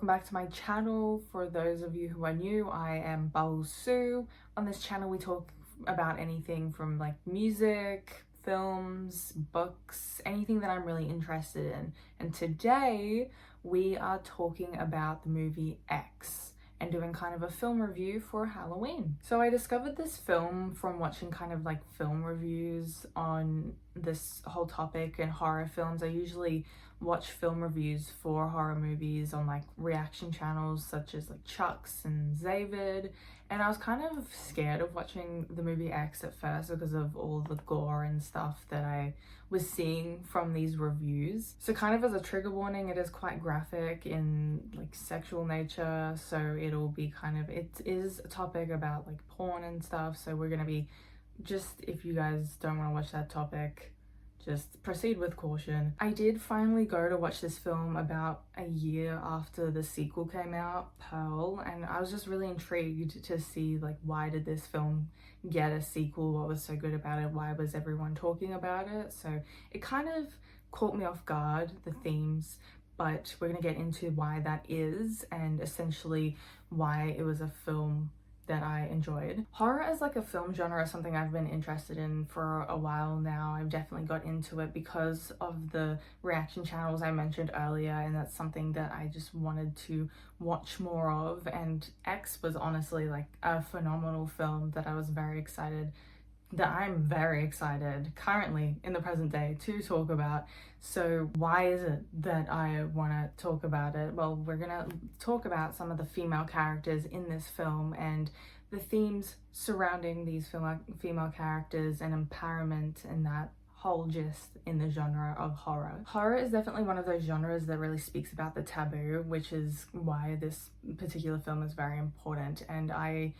back to my channel. For those of you who are new, I am Bubbles Sue. On this channel we talk about anything from like music, films, books, anything that I'm really interested in. And today we are talking about the movie X and doing kind of a film review for Halloween. So I discovered this film from watching kind of like film reviews on this whole topic and horror films. I usually watch film reviews for horror movies on like reaction channels such as like Chuck's and Zavid, and I was kind of scared of watching the movie X at first because of all the gore and stuff that I was seeing from these reviews. So kind of as a trigger warning, it is quite graphic in like sexual nature, so it'll be kind of, it is a topic about like porn and stuff, so we're gonna be, just if you guys don't want to watch that topic, just proceed with caution. I did finally go to watch this film about a year after the sequel came out, Pearl, and I was just really intrigued to see like, why did this film get a sequel? What was so good about it? Why was everyone talking about it? So it kind of caught me off guard, the themes, but we're gonna get into why that is and essentially why it was a film that I enjoyed. Horror as like a film genre is something I've been interested in for a while now. I've definitely got into it because of the reaction channels I mentioned earlier, and that's something that I just wanted to watch more of, and X was honestly like a phenomenal film that I'm very excited currently in the present day to talk about. So why is it that I want to talk about it? Well, we're gonna talk about some of the female characters in this film and the themes surrounding these female characters and empowerment and that whole gist in the genre of horror. Horror is definitely one of those genres that really speaks about the taboo, which is why this particular film is very important. And I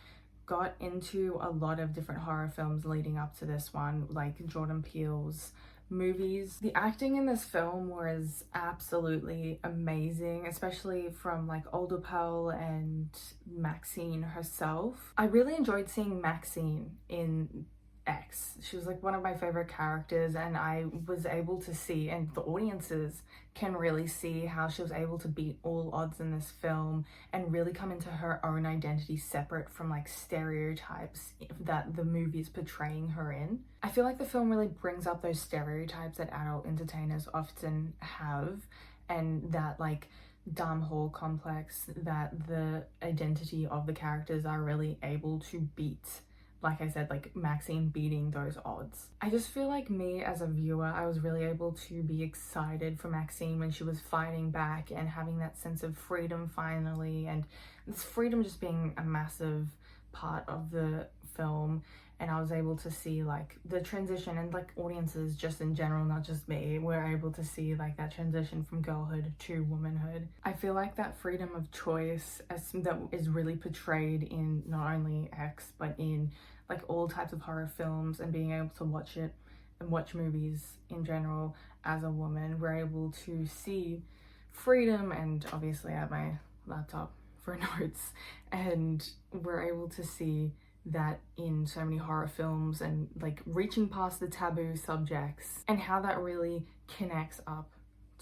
got into a lot of different horror films leading up to this one, like Jordan Peele's movies. The acting in this film was absolutely amazing, especially from like older Pearl and Maxine herself. I really enjoyed seeing Maxine in X. She was like one of my favorite characters, and I was able to see, and the audiences can really see, how she was able to beat all odds in this film and really come into her own identity separate from like stereotypes that the movie is portraying her in. I feel like the film really brings up those stereotypes that adult entertainers often have, and that like dumb whore complex that the identity of the characters are really able to beat. Like I said, like Maxine beating those odds. I just feel like me as a viewer, I was really able to be excited for Maxine when she was fighting back and having that sense of freedom finally, and this freedom just being a massive part of the film. And I was able to see like the transition, and like audiences just in general, not just me, were able to see like that transition from girlhood to womanhood. I feel like that freedom of choice that is really portrayed in not only X, but in like all types of horror films, and being able to watch it and watch movies in general as a woman, we're able to see freedom. And obviously I have my laptop for notes, and we're able to see that in so many horror films, and like reaching past the taboo subjects, and how that really connects up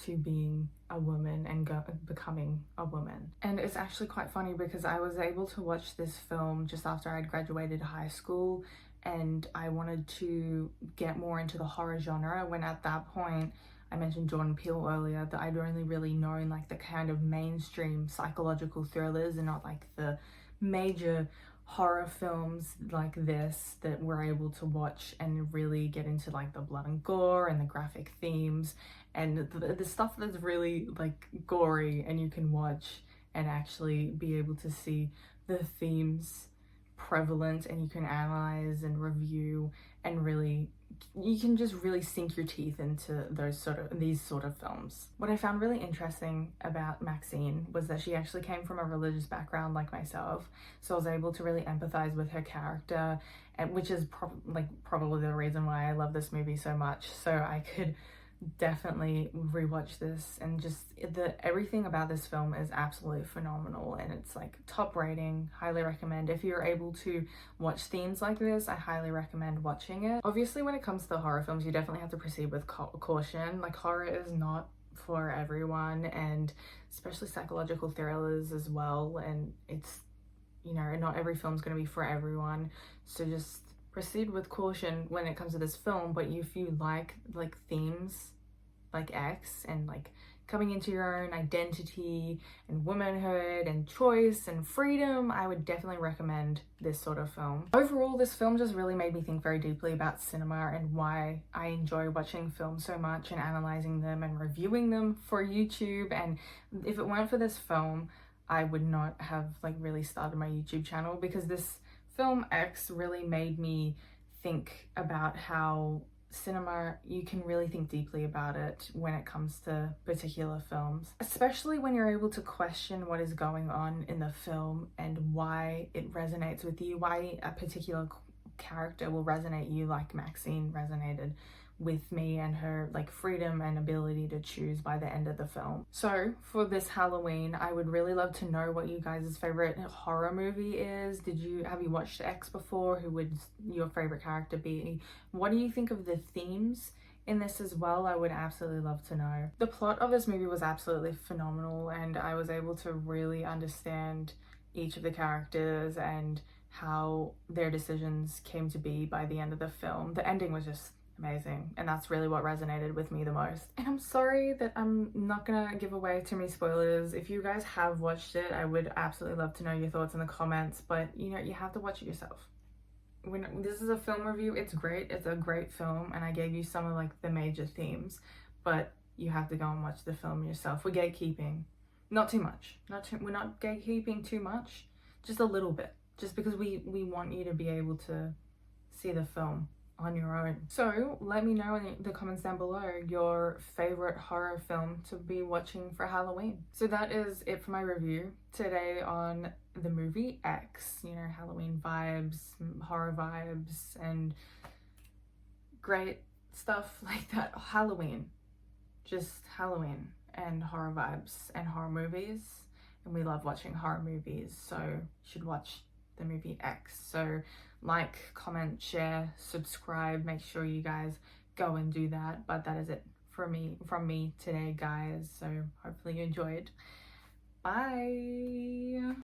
to being a woman and becoming a woman. And it's actually quite funny because I was able to watch this film just after I'd graduated high school, and I wanted to get more into the horror genre, when at that point, I mentioned Jordan Peele earlier, that I'd only really known like the kind of mainstream psychological thrillers and not like the major horror films like this that we're able to watch and really get into like the blood and gore and the graphic themes and the stuff that's really like gory, and you can watch and actually be able to see the themes prevalent, and you can analyze and review, and really you can just really sink your teeth into these sort of films. What I found really interesting about Maxine was that she actually came from a religious background like myself, so I was able to really empathize with her character, and which is probably the reason why I love this movie so much. So I could definitely rewatch this, and just everything about this film is absolutely phenomenal, and it's like top rating. Highly recommend. If you're able to watch themes like this, I highly recommend watching it. Obviously when it comes to horror films, you definitely have to proceed with caution. Like, horror is not for everyone, and especially psychological thrillers as well. And it's, you know, not every film's going to be for everyone, so just proceed with caution when it comes to this film. But if you like themes like X and like coming into your own identity and womanhood and choice and freedom, I would definitely recommend this sort of film. Overall, this film just really made me think very deeply about cinema and why I enjoy watching films so much and analyzing them and reviewing them for YouTube. And if it weren't for this film, I would not have like really started my YouTube channel, because this film X really made me think about how cinema, you can really think deeply about it when it comes to particular films, especially when you're able to question what is going on in the film and why it resonates with you, why a particular character will resonate you, like Maxine resonated with me and her like freedom and ability to choose by the end of the film. So for this Halloween, I would really love to know what you guys' favorite horror movie is. Have you watched X before? Who would your favorite character be? What do you think of the themes in this as well? I would absolutely love to know. The plot of this movie was absolutely phenomenal, and I was able to really understand each of the characters and how their decisions came to be by the end of the film. The ending was just amazing, and that's really what resonated with me the most. And I'm sorry that I'm not gonna give away too many spoilers. If you guys have watched it, I would absolutely love to know your thoughts in the comments, but you know, you have to watch it yourself. When this is a film review, it's great, it's a great film, and I gave you some of like the major themes, but you have to go and watch the film yourself. We're gatekeeping, not too much, we're not gatekeeping too much, just a little bit, just because we want you to be able to see the film on your own. So let me know in the comments down below your favorite horror film to be watching for Halloween. So that is it for my review today on the movie X. You know, Halloween vibes, horror vibes, and great stuff like that. Halloween, just Halloween and horror vibes and horror movies, and we love watching horror movies, so you should watch the movie X. So like, comment, share, subscribe, make sure you guys go and do that. But that is it from me today, guys, so hopefully you enjoyed. Bye.